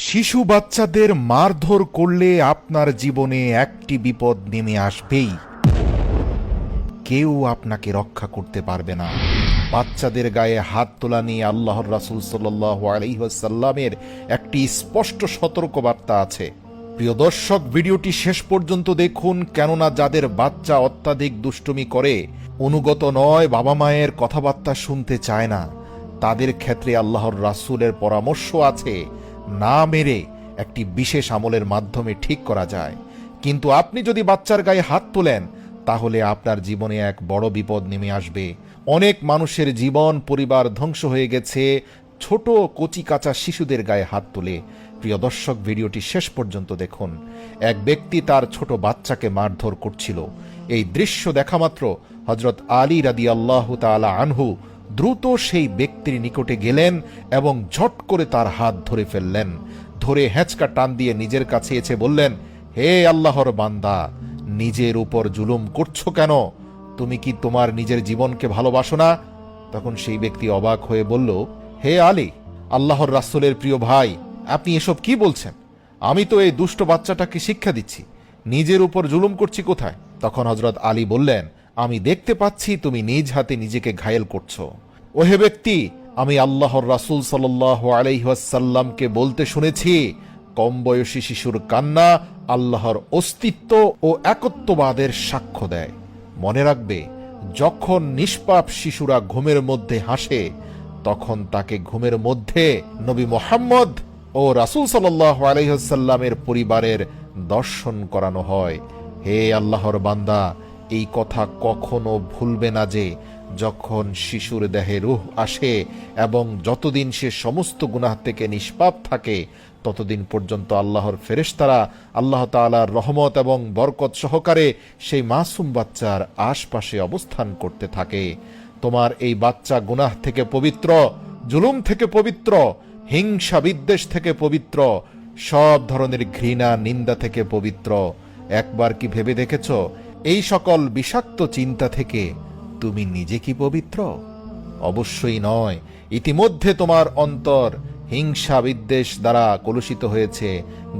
শিশু বাচ্চাদের মারধর করলে আপনার জীবনে একটি বিপদ নেমে আসবেই। কেউ আপনাকে রক্ষা করতে পারবে না। বাচ্চাদের গায়ে হাত তোলা নিয়ে আল্লাহর রাসূল সাল্লাল্লাহু আলাইহি ওয়াসাল্লামের একটি স্পষ্ট সতর্কবার্তা আছে। প্রিয় দর্শক, ভিডিওটি শেষ পর্যন্ত দেখুন, কেননা যাদের বাচ্চা অত্যাধিক দুষ্টুমি করে, অনুগত নয়, বাবা মায়ের কথাবার্তা শুনতে চায় না, তাদের ক্ষেত্রে আল্লাহর রাসূলের পরামর্শ আছে না মেরে একটি বিশেষ আমলের মাধ্যমে ঠিক করা যায়। কিন্তু আপনি যদি বাচ্চার গায়ে হাত তোলেন, তাহলে আপনার জীবনে এক বড় বিপদ নেমে আসবে। অনেক মানুষের জীবন পরিবার ধ্বংস হয়ে গেছে ছোট কচি কাঁচা শিশুদের গায়ে হাত তুলে। প্রিয় দর্শক, ভিডিওটি শেষ পর্যন্ত দেখুন। এক ব্যক্তি তার ছোট বাচ্চাকে মারধর করছিল। এই দৃশ্য দেখামাত্র হযরত আলী রাদিয়াল্লাহু তাআলা আনহু দ্রুত সেই ব্যক্তির নিকটে গেলেন এবং ঝট করে তার হাত ধরে ফেললেন। ধরে হেঁচকা টান দিয়ে নিজের কাছে এসে বললেন, হে আল্লাহর বান্দা, নিজের উপর জুলুম করছো কেন? তুমি কি তোমার নিজের জীবনকে ভালোবাসো না? তখন সেই ব্যক্তি অবাক হয়ে বলল, হে আলী, আল্লাহর রাসূলের প্রিয় ভাই, আপনি এসব কি বলছেন? আমি তো এই দুষ্ট বাচ্চাটাকে শিক্ষা দিচ্ছি, নিজের উপর জুলুম করছি কোথায়? তখন হযরত আলী বললেন, আমি দেখতে পাচ্ছি তুমি নিজ হাতে নিজেকে ঘায়েল করছো। ওহে ব্যক্তি, আমি আল্লাহর রাসূল সাল্লাল্লাহু আলাইহি ওয়াসাল্লামকে বলতে শুনেছি, কম বয়সী শিশুর কান্না আল্লাহর অস্তিত্ব ও একত্ববাদের সাক্ষ্য দেয়। মনে রাখবে, যখন নিষ্পাপ শিশুরা ঘুমের মধ্যে হাসে, তখন তাকে ঘুমের মধ্যে নবী মুহাম্মদ ও রাসূল সাল্লাল্লাহু আলাইহি ওয়াসাল্লামের পরিবারের দর্শন করানো হয়। হে আল্লাহর বান্দা, এই কথা কখনো ভুলবে না যে যখন শিশুর দেহে রূহ আসে এবং যতদিন সে সমস্ত গুনাহ থেকে নিষ্পাপ থাকে, ততদিন পর্যন্ত আল্লাহর ফেরেশতারা আল্লাহ তাআলার রহমত এবং বরকত সহকারে সেই মাসুম বাচ্চার আশপাশে অবস্থান করতে থাকে। তোমার এই বাচ্চা গুনাহ থেকে পবিত্র, জুলুম থেকে পবিত্র, হিংসা বিদ্বেষ থেকে পবিত্র, সব ধরনের ঘৃণা নিন্দা থেকে পবিত্র। একবার কি ভেবে দেখেছ, এই সকল বিষাক্ত চিন্তা থেকে তুমি নিজে কি পবিত্র? অবশ্যই নয়। ইতিমধ্যে তোমার অন্তর হিংসা বিদ্বেষ দ্বারা কলুষিত হয়েছে,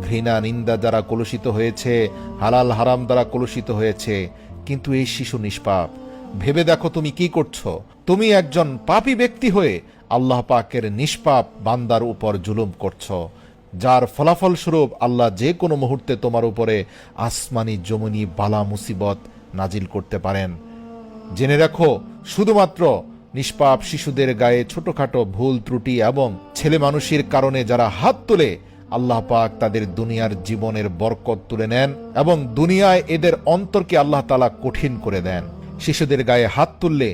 ঘৃণা নিন্দা দ্বারা কলুষিত হয়েছে, হালাল হারাম দ্বারা কলুষিত হয়েছে। কিন্তু এই শিশু নিষ্পাপ। ভেবে দেখো তুমি কি করছো। তুমি একজন পাপী ব্যক্তি হয়ে আল্লাহ পাকের নিষ্পাপ বান্দার উপর জুলুম করছো, যার ফলাফল স্বরূপ আল্লাহ যে কোনো মুহূর্তে তোমার উপরে আসমানি জমনি বালা মুসিবত নাজিল করতে পারেন। জেনে রাখো, শুধুমাত্র নিষ্পাপ শিশুদের গায়ে ছোটখাটো ভুল ত্রুটি এবং ছেলে মানুষের কারণে যারা হাত তোলে, আল্লাহ পাক তাদের দুনিয়ার জীবনের বরকত তুলে নেন এবং দুনিয়ায় এদের অন্তরকে আল্লাহ তাআলা কঠিন করে দেন। শিশুদের গায়ে হাত তুললে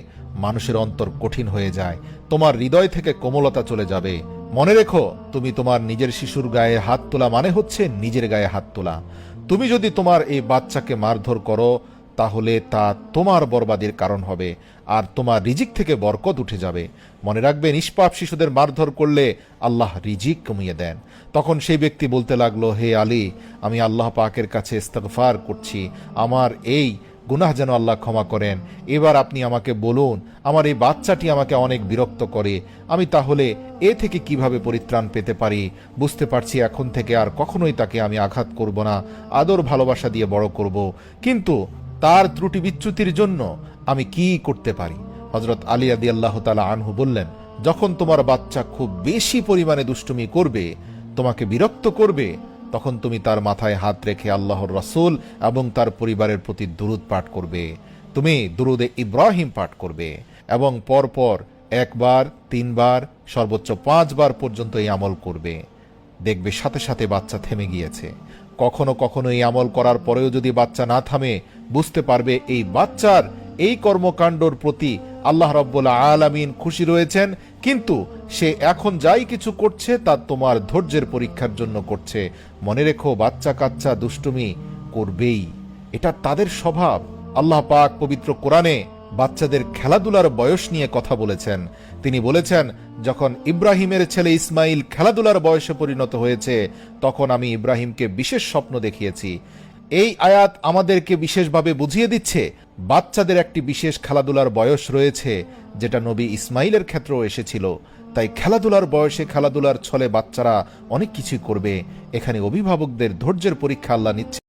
মানুষের অন্তর কঠিন হয়ে যায়, তোমার হৃদয় থেকে কোমলতা চলে যাবে। মনে রেখো, তুমি তোমার নিজের শিশুর গায়ে হাত তোলা মানে হচ্ছে নিজের গায়ে হাত তোলা। তুমি যদি তোমার এই বাচ্চাকে মারধর করো, তাহলে তা তোমার বরবাদের কারণ হবে আর তোমার রিজিক থেকে বরকত উঠে যাবে। মনে রাখবে, নিষ্পাপ শিশুদের মারধর করলে আল্লাহ রিজিক কমিয়ে দেন। তখন সেই ব্যক্তি বলতে লাগলো, হে আলী, আমি আল্লাহ পাকের কাছে ইস্তিগফার করছি, আমার এই গুনাহ যেন আল্লাহ ক্ষমা করেন। এবার আপনি আমাকে বলুন, আমার এই বাচ্চাটি আমাকে অনেক বিরক্ত করে, আমি তাহলে এ থেকে কিভাবে পরিত্রাণ পেতে পারি? বুঝতে পারছি এখন থেকে আর কখনোই তাকে আমি আঘাত করব না, আদর ভালোবাসা দিয়ে বড় করব। কিন্তু তার ত্রুটি বিচ্যুতির জন্য আমি কি করতে পারি? হযরত আলী রাদিয়াল্লাহু তাআলা আনহু বললেন, যখন তোমার বাচ্চা খুব বেশি পরিমাণে দুষ্টুমি করবে, তোমাকে বিরক্ত করবে, তখন তুমি তার মাথায় হাত রেখে আল্লাহর রাসূল এবং তার পরিবারের প্রতি দুরূদ পাঠ করবে। তুমি দুরূদে ইব্রাহিম পাঠ করবে এবং পরপর একবার, 3 বার, সর্বোচ্চ 5 বার পর্যন্ত এই আমল করবে। দেখবে সাথে সাথে বাচ্চা থেমে গিয়েছে। কখনো কখনো এই আমল করার পরেও যদি বাচ্চা না থামে, বুঝতে পারবে এই বাচ্চার এই কর্মকাণ্ডর প্রতি আল্লাহ রাব্বুল আলামিন খুশি রয়েছেন, কিন্তু সে এখন যাই কিছু করছে তা তোমার ধৈর্যের পরীক্ষার জন্য করছে। মনে রেখো, বাচ্চা কাচ্চা দুষ্টুমি করবেই, এটা তাদের স্বভাব। আল্লাহ পাক পবিত্র কোরআনে বাচ্চাদের খেলাধুলার বয়স নিয়ে কথা বলেছেন। তিনি বলেছেন, যখন ইব্রাহিমের ছেলে ইসমাইল খেলাধুলার বয়সে পরিণত হয়েছে, তখন আমি ইব্রাহিমকে বিশেষ স্বপ্ন দেখিয়েছি। এই আয়াত আমাদেরকে বিশেষভাবে বুঝিয়ে দিচ্ছে বাচ্চাদের একটি বিশেষ খেলাধুলার বয়স রয়েছে, যেটা নবী ইসমাইলের ক্ষেত্রেও এসেছিল। তাই খেলাধুলার বয়সে খেলাধুলার ছলে বাচ্চারা অনেক কিছুই করবে। এখানে অভিভাবকদের ধৈর্যের পরীক্ষা আল্লাহ নিচ্ছে।